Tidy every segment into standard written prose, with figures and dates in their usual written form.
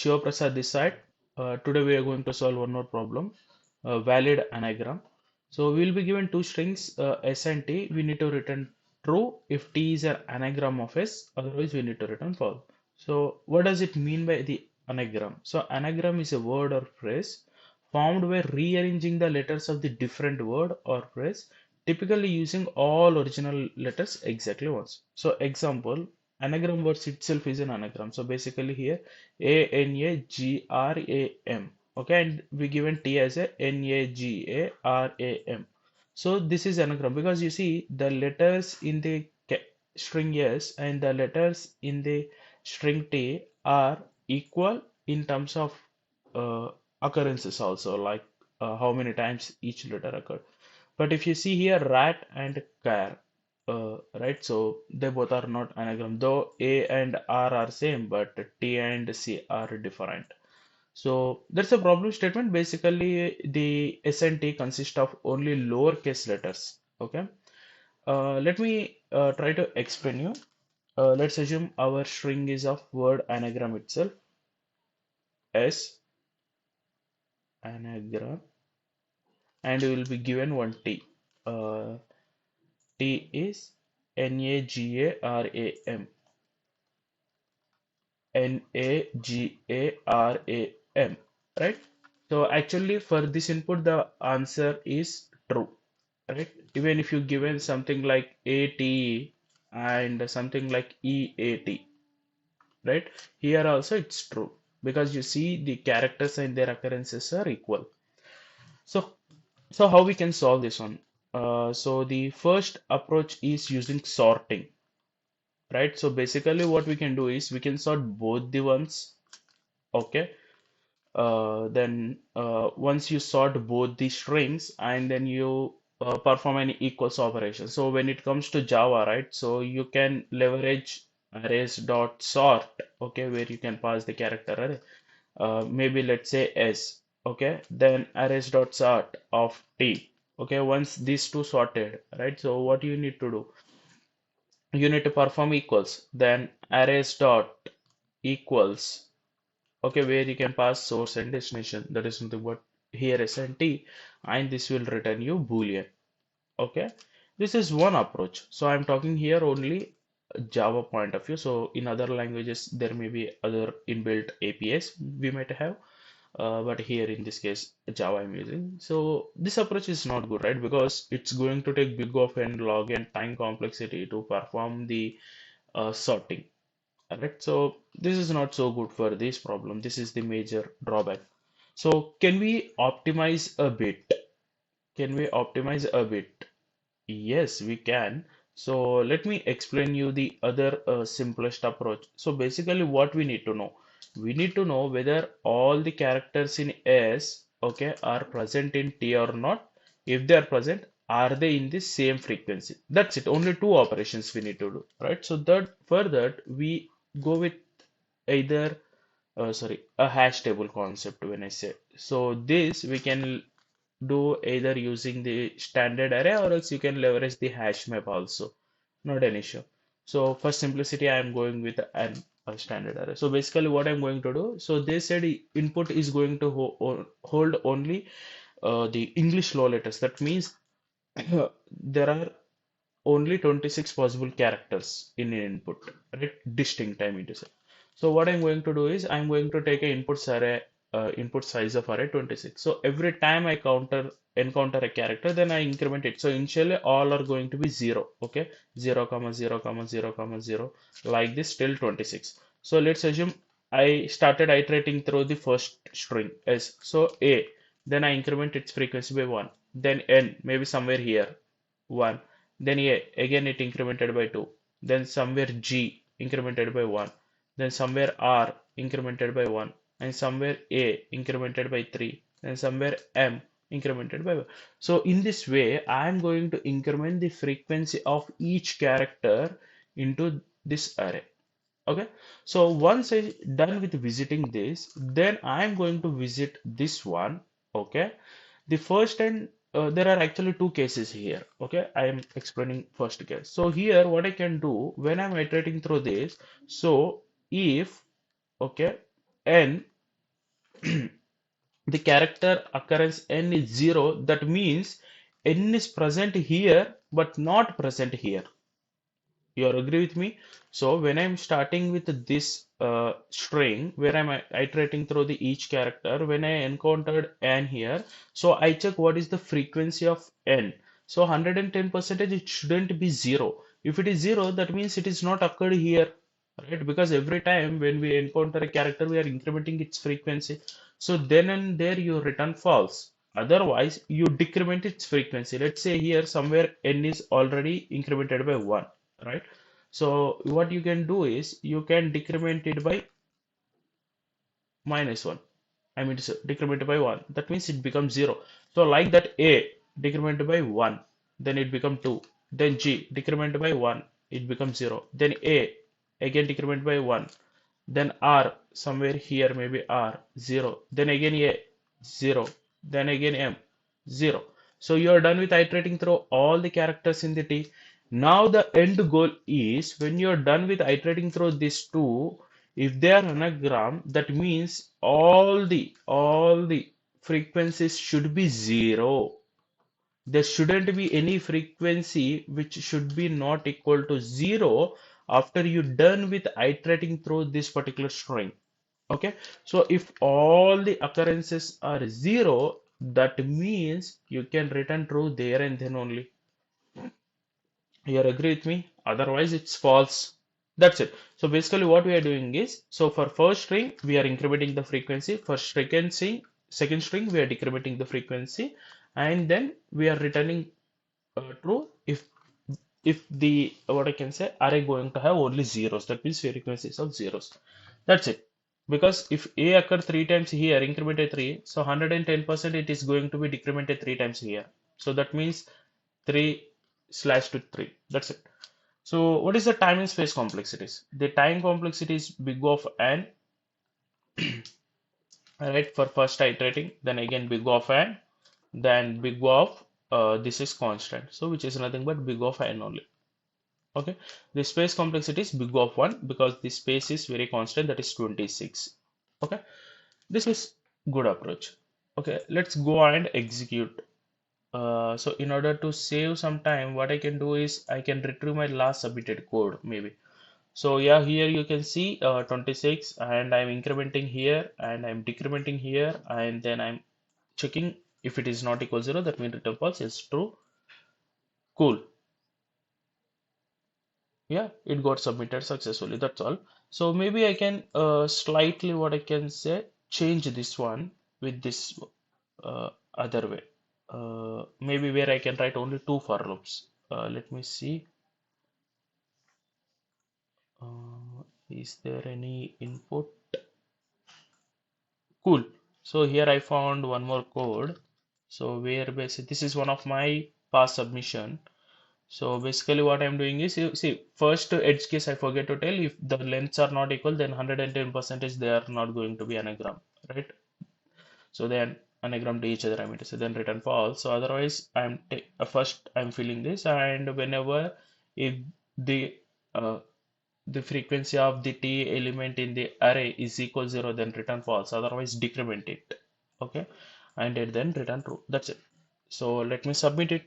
Shiva Prasad this side. Today we are going to solve one more problem, valid anagram. So we will be given two strings, S and T. We need to return true if T is an anagram of S, otherwise we need to return false. So what does it mean by the anagram? So anagram is a word or phrase formed by rearranging the letters of the different word or phrase, typically using all original letters exactly once. So example, anagram words itself is an anagram. So basically here Anagram. Okay, and we given T as a Nagram. So this is anagram because you see the letters in the string S and the letters in the string T are equal in terms of uh, occurrences also, like how many times each letter occurred. But if you see here rat and car, right, so they both are not anagram, though A and R are same, but T and C are different. So that's a problem statement. Basically, the S and T consist of only lowercase letters. Okay. Let me try to explain you. Let's assume our string is of word anagram itself. S anagram, and we will be given one T. Uh, T is Nagaram. Nagaram, right? So actually for this input the answer is true, right? Even if you given something like ATE and something like EAT, right? Here also it's true because you see the characters and their occurrences are equal. So so how we can solve this one? So the first approach is using sorting, right? So basically what we can do is we can sort both the ones, okay? Then once you sort both the strings and then you perform an equals operation. So when it comes to Java, right? So you can leverage arrays dot sort, okay, where you can pass the character array. Maybe let's say S, okay, then arrays dot sort of T. Okay, once these two sorted, right? So what you need to do? You need to perform equals, then arrays dot equals, okay, where you can pass source and destination. That is nothing but here SNT, and this will return you boolean. Okay, this is one approach. So I'm talking here only Java point of view. So in other languages there may be other inbuilt APIs we might have, but here in this case Java I'm using. So this approach is not good, right? Because it's going to take big of and log and time complexity to perform the sorting. Correct. So this is not so good for this problem. This is the major drawback. So can we optimize a bit? Can we optimize a bit? Yes, we can. So let me explain you the other simplest approach. So basically what we need to know, we need to know whether all the characters in S, okay, are present in T or not. If they are present, are they in the same frequency? That's it. Only two operations we need to do, right? So that for that we go with either sorry, a hash table concept when I say. So this we can do either using the standard array or else you can leverage the hash map also. Not an issue. So for simplicity, I am going with a standard array. So basically what I'm going to do, so they said input is going to hold only the English low letters. That means there are only 26 possible characters in an input, right? Distinct, I mean to say. So what I'm going to do is I'm going to take an input size of array 26. So every time I encounter a character, then I increment it. So initially all are going to be 0, okay? 0, comma 0, comma 0, comma 0, like this till 26. So let's assume I started iterating through the first string as so A, then I increment its frequency by 1, then N, maybe somewhere here, 1, then A, again it incremented by 2, then somewhere G incremented by 1, then somewhere R incremented by 1, and somewhere A incremented by 3, and somewhere M incremented by 1. So in this way, I am going to increment the frequency of each character into this array. Okay, so once I done with visiting this, then I am going to visit this one. Okay, the first and there are actually two cases here. Okay, I am explaining first case. So here what I can do when I'm iterating through this, so if okay n the character occurrence n is 0, that means n is present here but not present here. You agree with me? So when I'm starting with this string where I'm iterating through the each character, when I encountered n here, so I check what is the frequency of n. So 110% it shouldn't be 0. If it is 0, that means it is not occurred here, right? Because every time when we encounter a character, we are incrementing its frequency. So then and there you return false. Otherwise, you decrement its frequency. Let's say here somewhere n is already incremented by 1, right? So what you can do is you can decrement it by minus 1. I mean, it's decremented by 1. That means it becomes 0. So like that A decremented by 1, then it becomes 2. Then G decremented by 1, it becomes 0. Then A again decremented by 1. Then R somewhere here, maybe R 0. Then again A 0. Then again M 0. So you are done with iterating through all the characters in the T. Now the end goal is when you are done with iterating through these two, if they are anagram, that means all the frequencies should be 0. There shouldn't be any frequency which should be not equal to 0 after you're done with iterating through this particular string. Okay, so if all the occurrences are 0, that means you can return true there and then only. You agree with me? Otherwise, it's false. That's it. So basically, what we are doing is, so for first string, we are incrementing the frequency. For second string, we are decrementing the frequency, and then we are returning true if the what I can say array going to have only zeros. That means frequencies of zeros. That's it. Because if a occur three times here, incremented 3, so 110% it is going to be decremented 3 times here. So that means 3 slash to 3. That's it. So what is the time and space complexities? The time complexity is big of n, right, for first iterating, then again big of n, then big of this is constant. So which is nothing but big of n only. Okay, the space complexity is big of 1 because the space is very constant, that is 26. Okay, this is good approach. Okay, let's go and execute. So in order to save some time, what I can do is I can retrieve my last submitted code maybe. So yeah, here you can see 26 and I'm incrementing here and I'm decrementing here and then I'm checking if it is not equal 0, that means return false is true. Cool. Yeah, it got submitted successfully. That's all. So maybe I can slightly what I can say change this one with this other way. Maybe where I can write only two for loops. Let me see. Is there any input? Cool. So here I found one more code. So where basically this is one of my past submission. So basically what I'm doing is, you see, first edge case I forget to tell, if the lengths are not equal, then 110% they are not going to be anagram, right? So then anagram to each other, I mean to say, then return false. So otherwise first I'm filling this, and whenever if the uh, the frequency of the t element in the array is equal 0, then return false, otherwise decrement it. Okay, and then return true. That's it. So let me submit it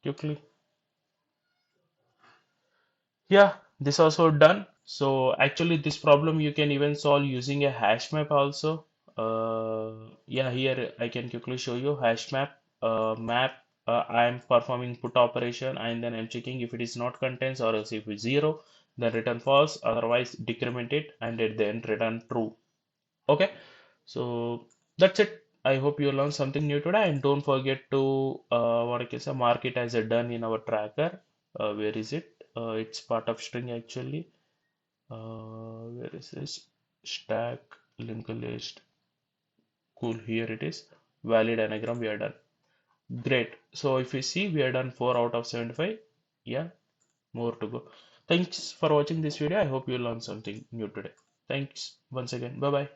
quickly. Yeah, this also done. So actually this problem you can even solve using a hash map also. Yeah, here I can quickly show you hash map. Map, I'm performing put operation and then I'm checking if it is not contains, or else if it's 0, then return false, otherwise decrement it and at the end return true. Okay, so that's it. I hope you learned something new today, and don't forget to what I can say, mark it as a done in our tracker. Where is it? It's part of string actually. Where is this? Stack linked list. Cool. Here it is. Valid anagram. We are done. Great. So if you see, we are done 4 out of 75. Yeah, more to go. Thanks for watching this video. I hope you learned something new today. Thanks once again. Bye bye.